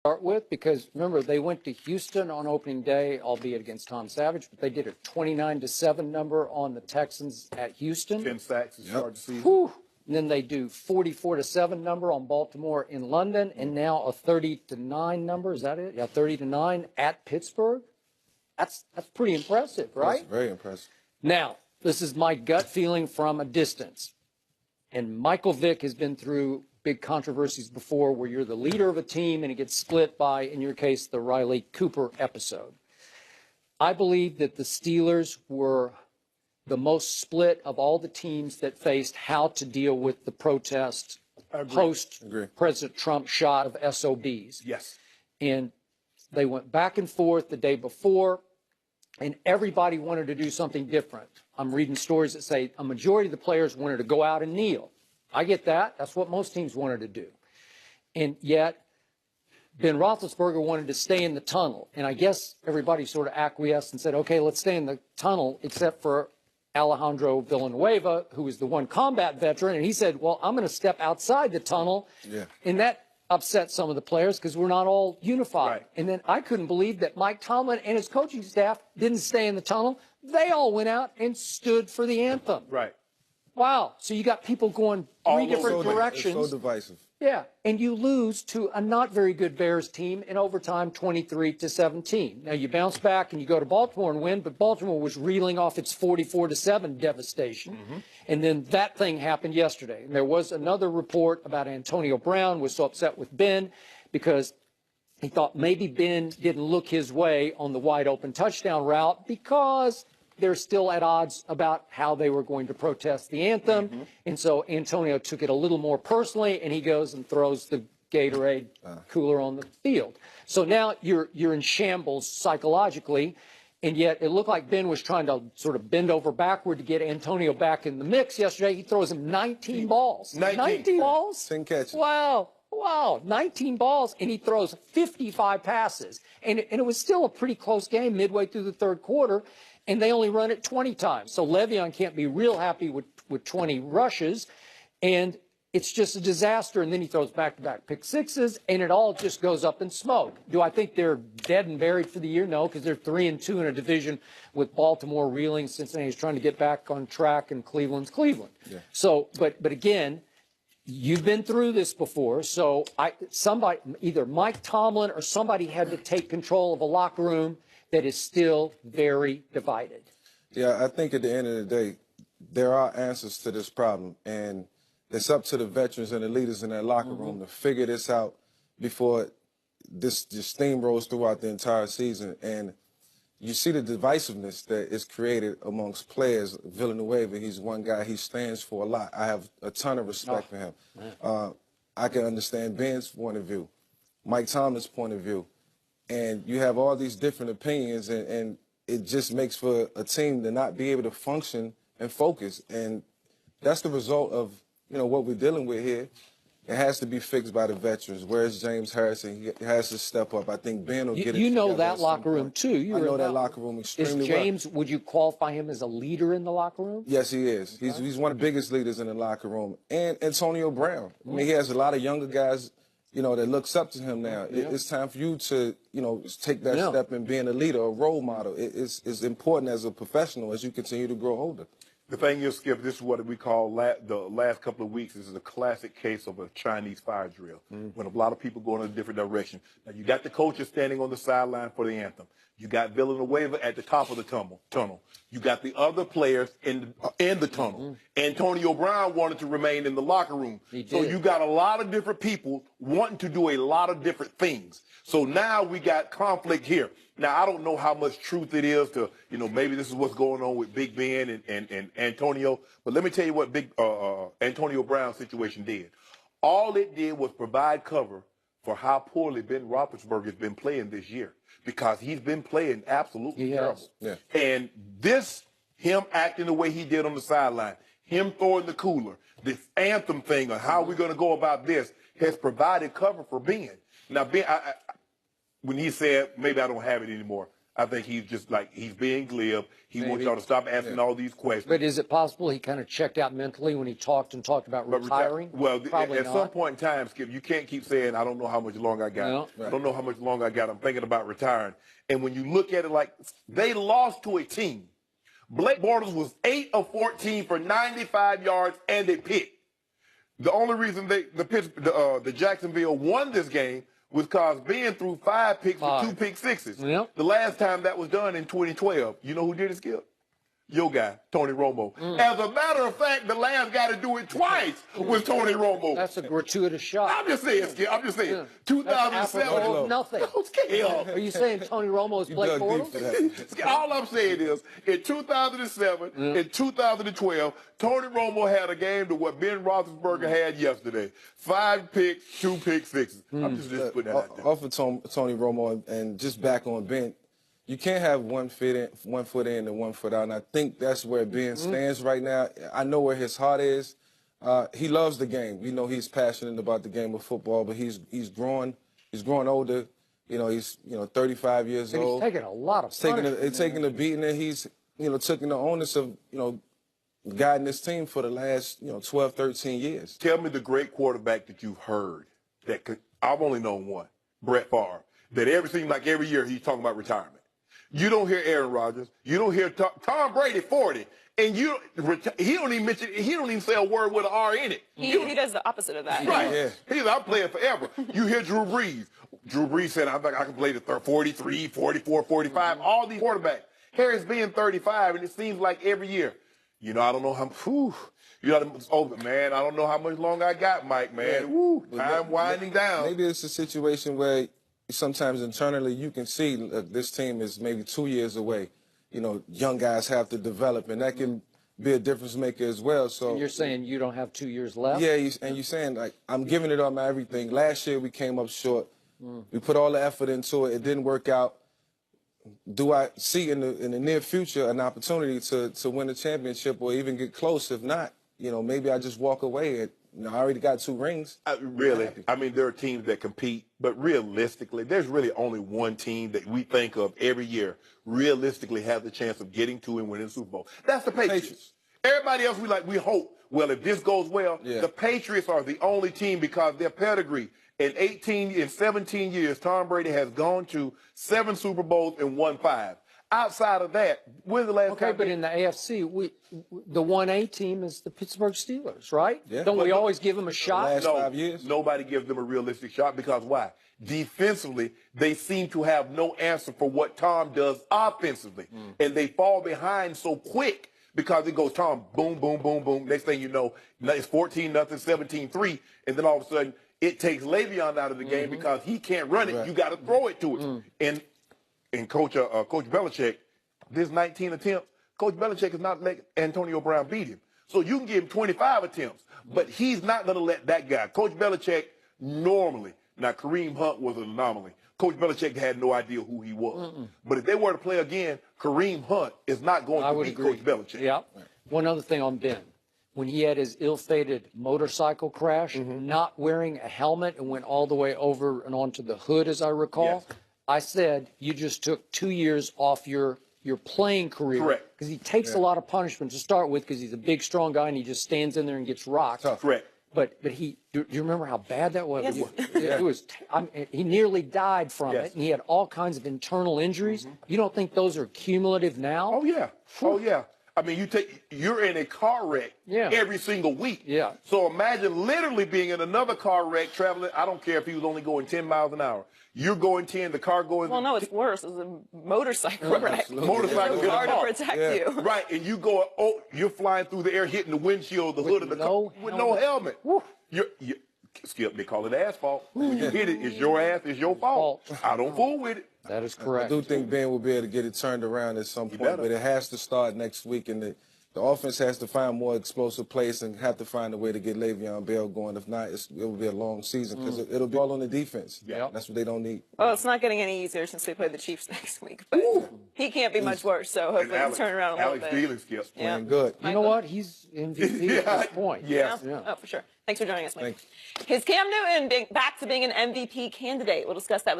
start with, because remember, they went to Houston on opening day, albeit against Tom Savage, but they did a 29-7 number on the Texans at Houston. 10 sacks to start the season. Whew. And then they do 44-7 number on Baltimore in London, and now a 30-9 number. Is that it? Yeah, 30-9 at Pittsburgh. That's pretty impressive, right? That's very impressive. Now, this is my gut feeling from a distance. And Michael Vick has been through big controversies before where you're the leader of a team and it gets split by, in your case, the Riley Cooper episode. I believe that the Steelers were the most split of all the teams that faced how to deal with the protest post-President Trump shot of SOBs. Yes. And they went back and forth the day before, and everybody wanted to do something different. I'm reading stories that say a majority of the players wanted to go out and kneel. I get that. That's what most teams wanted to do. And yet, Ben Roethlisberger wanted to stay in the tunnel. And I guess everybody sort of acquiesced and said, okay, let's stay in the tunnel, except for Alejandro Villanueva, who is the one combat veteran. And he said, well, I'm going to step outside the tunnel. Yeah. And that upset some of the players because we're not all unified. Right. And then I couldn't believe that Mike Tomlin and his coaching staff didn't stay in the tunnel. They all went out and stood for the anthem. Right. Wow. So you got people going three different directions. It's so divisive. Yeah. And you lose to a not very good Bears team in overtime 23-17. Now you bounce back and you go to Baltimore and win, but Baltimore was reeling off its 44-7 devastation. Mm-hmm. And then that thing happened yesterday. And there was another report about Antonio Brown was so upset with Ben because he thought maybe Ben didn't look his way on the wide open touchdown route because they're still at odds about how they were going to protest the anthem. Mm-hmm. And so Antonio took it a little more personally, and he goes and throws the Gatorade cooler on the field. So now you're in shambles psychologically, and yet it looked like Ben was trying to sort of bend over backward to get Antonio back in the mix yesterday. He throws him 19 balls. 19 balls? 10 catches. Wow. Wow, 19 balls, and he throws 55 passes. And it was still a pretty close game midway through the third quarter, and they only run it 20 times. So Le'Veon can't be real happy with 20 rushes, and it's just a disaster. And then he throws back-to-back pick sixes, and it all just goes up in smoke. Do I think they're dead and buried for the year? No, because they're 3-2 in a division with Baltimore reeling. Cincinnati's trying to get back on track, and Cleveland's Cleveland. Yeah. So, but again, you've been through this before, so somebody, either Mike Tomlin or somebody had to take control of a locker room that is still very divided. Yeah, I think at the end of the day, there are answers to this problem, and it's up to the veterans and the leaders in that locker room to figure this out before this just steamrolls throughout the entire season. And you see the divisiveness that is created amongst players. Villanueva, he's one guy, he stands for a lot. I have a ton of respect for him. I can understand Ben's point of view, Mike Tomlin's point of view. And you have all these different opinions, and it just makes for a team to not be able to function and focus. And that's the result of, what we're dealing with here. It has to be fixed by the veterans. Where's James Harrison? He has to step up. I think Ben will get it. You know that locker room, too. I know that locker room extremely well. Is James, would you qualify him as a leader in the locker room? Yes, he is. He's one of the biggest leaders in the locker room. And Antonio Brown. I mean, he has a lot of younger guys, that looks up to him now. It's time for you to, take that step in being a leader, a role model. It's important as a professional as you continue to grow older. The thing is, Skip, this is what we call the last couple of weeks. This is a classic case of a Chinese fire drill, when a lot of people go in a different direction. Now, you got the coaches standing on the sideline for the anthem. You got Villanueva at the top of the tunnel. You got the other players in the tunnel. Antonio Brown wanted to remain in the locker room. So you got a lot of different people wanting to do a lot of different things. So now we got conflict here. Now, I don't know how much truth it is to, maybe this is what's going on with Big Ben and Antonio. But let me tell you what Antonio Brown's situation did. All it did was provide cover for how poorly Ben Roethlisberger has been playing this year, because he's been playing absolutely terrible. Yeah. And him acting the way he did on the sideline, him throwing the cooler, this anthem thing, or how we're going to go about this, has provided cover for Ben. Now, Ben, when he said, maybe I don't have it anymore, I think he's just like, he's being glib. He wants Maybe. y'all to stop asking all these questions. But is it possible he kind of checked out mentally when he talked about But retiring? Well, Probably at not. some point in time, Skip, you can't keep saying, I don't know how much longer I got. No. I don't know how much longer I got. I'm thinking about retiring. And when you look at it like, they lost to a team. Blake Bortles was 8 of 14 for 95 yards and a pick. The only reason the Jacksonville won this game was because Ben threw 5 picks with 2 pick sixes. Yep. The last time that was done in 2012, you know who did it, Skip? Your guy, Tony Romo. As a matter of fact, the last guy to do it twice was Tony Romo. That's a gratuitous shot. I'm just saying, Skip. I'm just saying. Yeah. 2007. apropos of nothing. No, Skip. Are you saying Tony Romo is Blake dug deep for Bortles? that. Skip, all I'm saying is, in 2007, in 2012, Tony Romo had a game to what Ben Roethlisberger had yesterday. 5 picks, 2 pick sixes. I'm just putting that out there. Off of Tony Romo and just back on Ben, you can't have one foot in and 1 foot out. And I think that's where Ben stands right now. I know where his heart is. He loves the game. You know, he's passionate about the game of football, but he's growing older. You know, he's 35 years And he's old. taking a lot of punishment. Taking the beating, and he's taking the onus of guiding this team for the last 12, 13 years. Tell me the great quarterback that you've heard that could. I've only known one, Brett Favre. That seems like every year he's talking about retirement. You don't hear Aaron Rodgers. You don't hear Tom Brady 40, and he don't even say a word with an R in it. He does the opposite of that. Right. Yeah. He's I'm playing forever. You hear Drew Brees. Drew Brees said, I can play the 43, 44, 45, all these quarterbacks. Harris being 35, and it seems like every year. I don't know how, it's over, man. I don't know how much longer I got, Mike, man. Woo, time winding down. Maybe it's a situation where sometimes internally you can see this team is maybe 2 years away. Young guys have to develop, and that can be a difference maker as well. So You're saying you don't have 2 years left? yeah, and you're saying, like, I'm giving it all my everything. Last year we came up short. We put all the effort into it. It didn't work out. Do I see in the near future an opportunity to win a championship or even get close? If not, maybe I just walk away. I already got 2 rings. Really, I mean, there are teams that compete, but realistically, there's really only one team that we think of every year realistically has the chance of getting to and winning the Super Bowl. That's the Patriots. Everybody else, we hope, well, if this goes well, the Patriots are the only team because their pedigree. In 17 years, Tom Brady has gone to 7 Super Bowls and won 5. Outside of that, when's the last time? Okay, but in the AFC, the 1A team is the Pittsburgh Steelers, right? Yeah. Don't we always give them a shot? Last 5 years? Nobody gives them a realistic shot because why? Defensively, they seem to have no answer for what Tom does offensively. And they fall behind so quick because it goes Tom, boom, boom, boom, boom. Next thing you know, it's 14-0, 17-3. And then all of a sudden, it takes Le'Veon out of the game because he can't run it. Right. You got to throw it to it. And Coach Belichick, this 19 attempts, Coach Belichick is not letting Antonio Brown beat him. So you can give him 25 attempts, but he's not going to let that guy. Coach Belichick normally, now Kareem Hunt was an anomaly. Coach Belichick had no idea who he was. But if they were to play again, Kareem Hunt is not going to beat Coach Belichick. Yeah. One other thing on Ben. When he had his ill-fated motorcycle crash, not wearing a helmet and went all the way over and onto the hood, as I recall, I said, you just took 2 years off your playing career. Correct. Because he takes a lot of punishment to start with because he's a big, strong guy and he just stands in there and gets rocked. Correct. But do you remember how bad that was? Yes. He nearly died from it, and he had all kinds of internal injuries. You don't think those are cumulative now? Oh, yeah. Oh, yeah. I mean, you're in a car wreck every single week. Yeah. So imagine literally being in another car wreck traveling. I don't care if he was only going 10 miles an hour. You're going 10, the car going. Well, no, it's worse. It's a motorcycle wreck. Motorcycle It's hit a hard to car. protect you. Right, and you go, you're flying through the air, hitting the windshield, the hood of the car with no helmet. You Skip, they call it asphalt. When you hit it, it's your ass, it's your fault. I don't fool with it. That is I correct. do think Ben will be able to get it turned around at some point, better. but it has to start next week, and the offense has to find more explosive plays and have to find a way to get Le'Veon Bell going. If not, it will be a long season because it'll be all on the defense. Yeah. That's what they don't need. Well, it's not getting any easier since they play the Chiefs next week, but he can't be much worse, so hopefully he can turn around a little Alex bit. Thielen, Skip. Yeah. And good. You know what? He's MVP at this point. Yeah. Oh, for sure. Thanks for joining us, Mike. Thanks. Is Cam Newton back to being an MVP candidate? We'll discuss that with